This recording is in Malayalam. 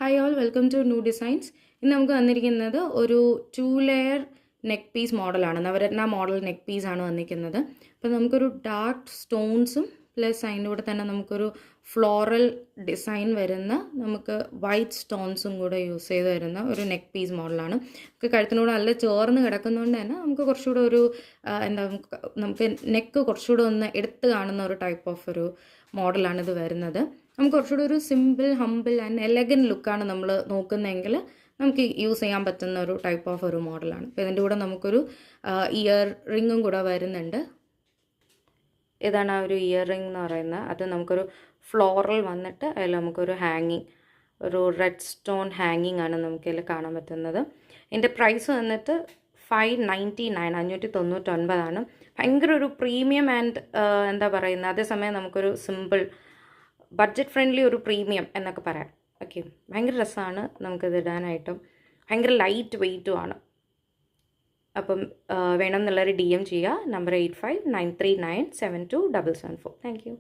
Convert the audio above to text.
Hi all, welcome to new designs. ഇന്ന് നമുക്ക് വന്നിരിക്കുന്നത് ഒരു 2 ലെയർ നെക്ക് പീസ് മോഡലാണ്. നവരത്ന മോഡൽ നെക്ക് പീസാണ് വന്നിരിക്കുന്നത്. അപ്പോൾ നമുക്കൊരു ഡാർക്ക് സ്റ്റോൺസും പ്ലസ് അതിൻ്റെ കൂടെ തന്നെ നമുക്കൊരു ഫ്ലോറൽ ഡിസൈൻ വരുന്ന നമുക്ക് വൈറ്റ് സ്റ്റോൺസും കൂടെ യൂസ് ചെയ്ത് വരുന്ന ഒരു നെക്ക് പീസ് മോഡലാണ്. നമുക്ക് കഴുത്തിനോട് നല്ല ചേർന്ന് കിടക്കുന്നതുകൊണ്ട് തന്നെ നമുക്ക് കുറച്ചുകൂടെ ഒരു നമുക്ക് നെക്ക് കുറച്ചുകൂടെ ഒന്ന് എടുത്ത് കാണുന്ന ഒരു ടൈപ്പ് ഓഫ് ഒരു മോഡലാണ് ഇത് വരുന്നത്. നമുക്ക് കുറച്ചുകൂടെ ഒരു സിമ്പിൾ, ഹമ്പിൾ ആൻഡ് എലഗൻ ലുക്കാണ് നമ്മൾ നോക്കുന്നതെങ്കിൽ നമുക്ക് യൂസ് ചെയ്യാൻ പറ്റുന്ന ഒരു ടൈപ്പ് ഓഫ് ഒരു മോഡലാണ്. അപ്പോൾ ഇതിൻ്റെ കൂടെ നമുക്കൊരു ഇയർ റിങ്ങും കൂടെ വരുന്നുണ്ട്. ഇതാണ് ആ ഒരു ഇയർ റിംഗ് എന്ന് പറയുന്നത്. അത് നമുക്കൊരു ഫ്ലോറൽ വന്നിട്ട് അതിൽ നമുക്കൊരു ഹാങ്ങിങ്, ഒരു റെഡ് സ്റ്റോൺ ഹാങ്ങിങ് ആണ് നമുക്കതിൽ കാണാൻ പറ്റുന്നത്. ഇതിൻ്റെ പ്രൈസ് വന്നിട്ട് 599, 599. ഭയങ്കര ഒരു പ്രീമിയം ആൻഡ് എന്താ പറയുന്നത്, അതേസമയം നമുക്കൊരു സിമ്പിൾ ബഡ്ജറ്റ് ഫ്രണ്ട്ലി ഒരു പ്രീമിയം എന്നൊക്കെ പറയാം. ഓക്കെ, ഭയങ്കര രസമാണ് നമുക്കിത് ഇടാനായിട്ടും. ഭയങ്കര ലൈറ്റ് വെയ്റ്റും ആണ്. അപ്പം വേണം എന്നുള്ളൊരു DM ചെയ്യുക. നമ്പർ 8593972774. Thank you.